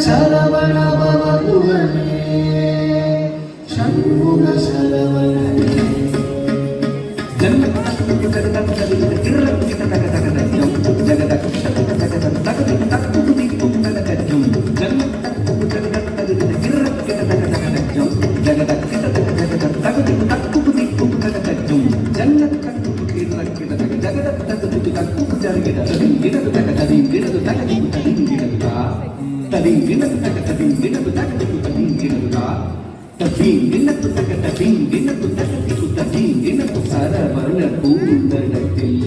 சரவண பவகுகனே சண்முக சரவணனே சரவண பூந்தடத்தில்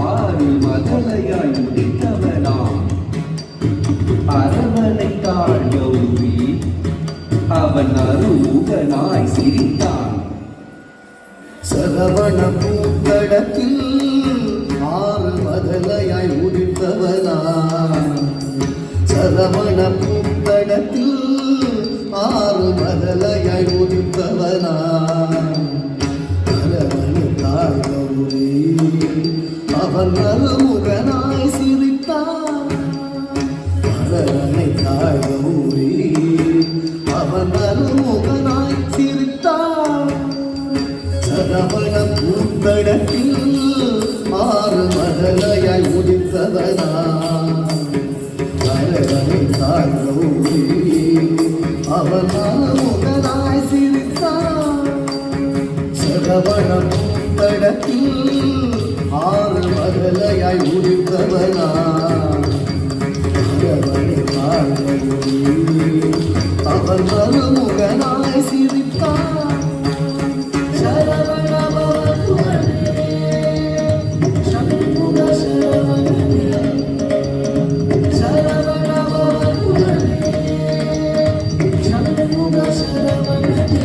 ஆறு மதலையாய் முடித்தவனாம் அரவணைத்தாள் கௌரி அவன் அருமுகனாய் சிரித்தான். சரவண பூந்தடத்தில் ஆறு மதலையாய் முடித்தவனாம் சரவண பூந்தடத்தில் ஆறு மதலையாய் முடித்தவனாம் அரவணைத்தாள் கௌரி அவன் அருமுகனாய் சிரித்தான். அரவணைத்தாள் கௌரி அவன் அருமுகனாய் சிரித்தான். சரவண பூந்தடத்தில் ஆறு மதலையாய் முடித்தவனாம் அரவணைத்தாள் கௌரி அவன் அருமுகனாய் சிரித்தான். சரவண பூந்தடத்தில் ஆறு மதலையாய் முடித்தவனாம் அரவணைத்தாள் கௌரி அவன் அருமுகனாய் சிரித்தான். சரவண பவகுகனே சண்முக சரவணனே சரவண பவகுகனே சண்முக சரவணனே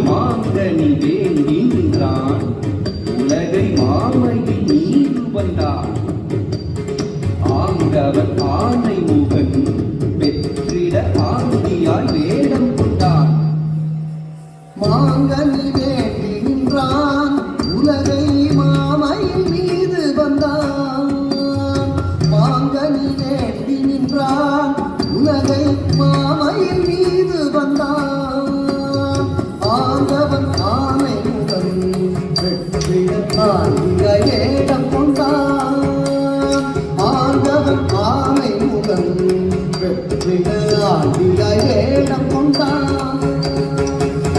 மாங்கனி வேண்டி நின்றான் உலகை மாமையில் நீடு வந்தான் ஆங்கவன் ஆனை முகன் பெற்றிட ஆந்தியாய் வேடம் கொண்டான். மாங்கனி வேண்டி நின்றான் உலகை மாமையில் மீது வந்தான் மாங்கனி வேண்டி நின்றான் உலகை மாமையில் மீது வந்தான் ஆண்டவன் ஆனை முகன் வெற்றிட வேடம் கொண்டான் ஆண்டவன் ஆனை முகன் வெற்றிட வேடம் கொண்டான்.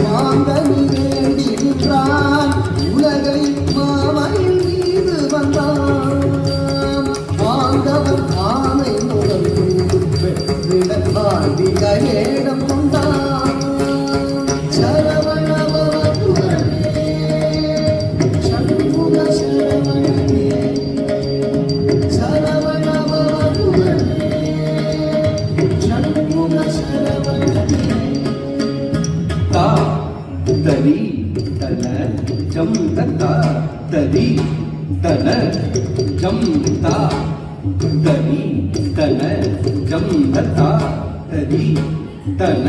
மாங்கனி வேண்டி நின்றான் உலகை மாமையில் மீது வந்தான் ஆண்டவன் ஆனை முகன் வெற்றிட வேடம் கொண்டான். சரவண பவகுகனே சண்முக சரவணனே சரவண பவகுகனே சண்முக சரவணனே தா தரி தன ஜம் தா தரி தன ஜம் தா தரி தன ஜம் தா தரி தன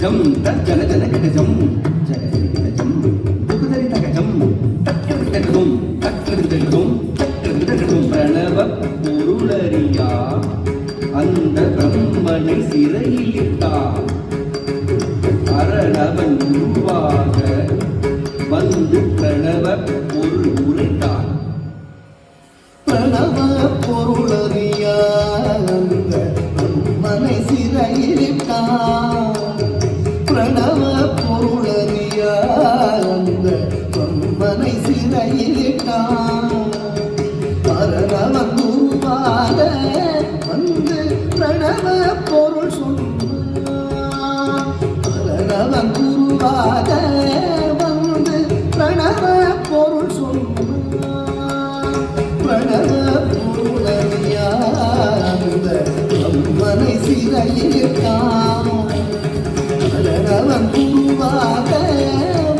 ஜம் ஜன ஜன கட ஜம் ஜன கட ஜம் புகுதரி தக ஜம் தக்கடும் தக்கடும் தக்கடும் பிரணவ பொருளறியா அந்த பிரம்மனை சிறையில் இட்டான். அரணவன் உருவாக வந்து பிரணவ பொருள் உரைத்தான். பிரணவ பொருளறியா அந்த பிரம்மனை சிறையிலிட்டான். பிரணவ பொருளறியா அந்த பிரம்மனை சிறையிலிட்டான். அரணவன் உருவாக வந்து பிரணவ பொருள் சொன்னான். அரணவன் உருவாக வந்து பிரணவ பொருள் சொன்னான். பிரணவ பொருளறியா அந்த பிரம்மனை மனை சிறையிருக்கான் அவன் குருவாக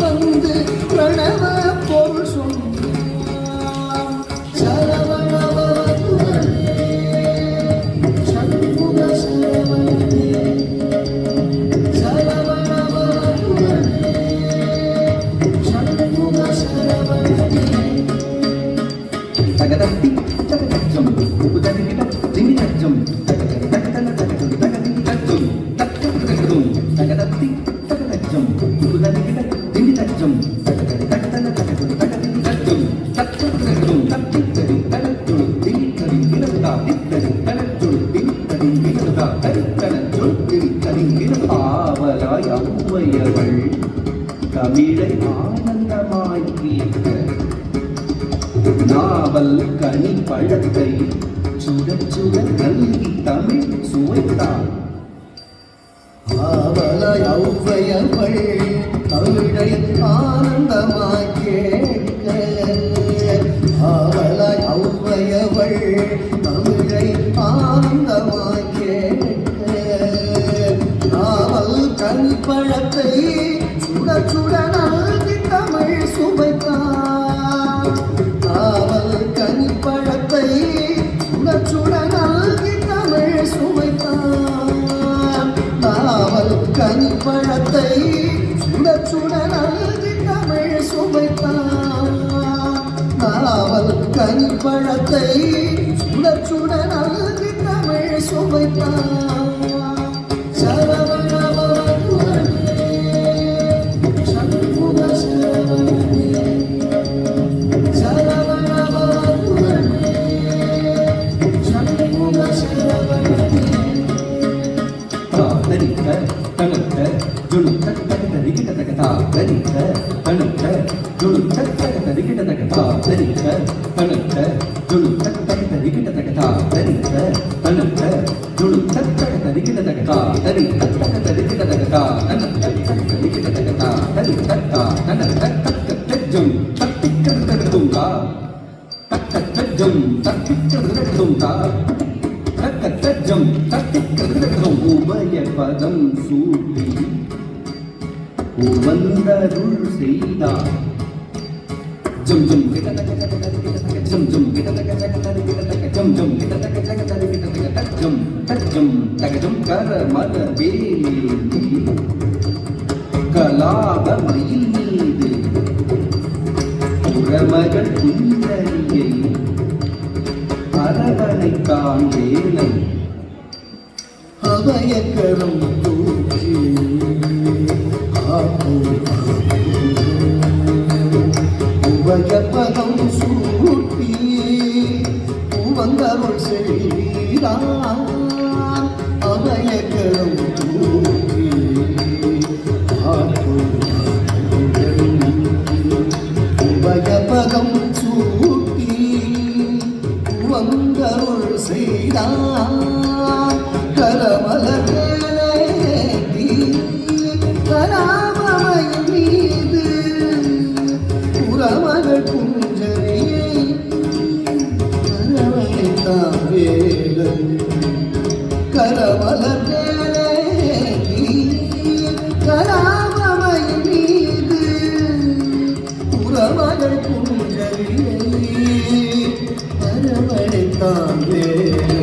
வந்து பிரணவ பொருள் சொன்னான் சரவணபவனே சண்முக சரவணனே சரவணபவனே சண்முக சரவணனே தகதத்தி தகதஜம் உபதனிகிட திமிதஜம் தகதன தகதன தகதன தகதஜம் தகதஜம் தகதத்தி தகதஜம் உபதனிகிட திமிதஜம் தகதன தகதன தகதன தகதஜம் தகதஜம் தகதஜம் தகதஜம் திமிதஜம் திமிதா தித்தஜம் தகதஜம் திமிதஜம் திமிதா தகதஜம் திமிதஜம் திமிதாவலாய் அவ்வையவள் தமிழை ஆனந்தமாய் கேட்க நாவல் கனி பழத்தை சுட சுட நல்கி தமிழ் சுவைத்தாள் ஆவலாய் ஔவையவள் தமிழை ஆனந்தமாய் கேட்க ஆவலாய் ஔவையவள் தமிழை ஆனந்தமாய் கேட்க நாவல் கனி பழத்தை சுட சுட நல்கி தமிழ் சுவைத்தாள் நாவல் கனிப்பழத்தை சுட சுட நல்கி தமிழ் சுவைத்தான் நாவல் கனிப்பழத்தை சுட சுட நல்கி தமிழ் சுவைத்தான் நாவல் கனிப்பழத்தை சுட சுட நல்கி தமிழ் சுவைத்தான் சரவணபவனே சண்முக சரவணனே உபயபதம் சூட்டி உவந்தருள் செய்தார் ஜம் ஜம் ஜம் ஜம் ஜம் ஜம் ஜம் தஜம் தகஜம் கர மத வேலி கலாப மயில் மீது உறமகள் குந்தரியை அரவணைத்தான் வேலை அபயக்கரம் தூக்கி உபயப்பதம் சூட்டி உவந்தருள் செய்தான் அபயக்கரம் தூக்கி உபயப்பதம் சூட்டி உவந்தருள் செய்தான் கரமலர்வேலேந்தி கராமமையின் மீது புறமகள் குஞ்சரியை கரவணைத்தான் வேலன் கரமலர்வேலேந்தி கராமமையின் மீது புறமகள் குஞ்சரியை கரவணைத்தான் வேலன்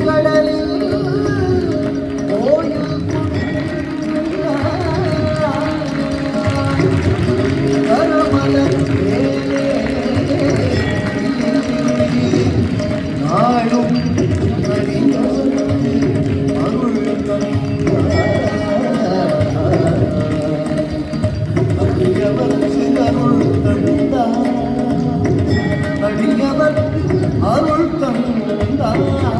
கடலில் கோயில் ஆ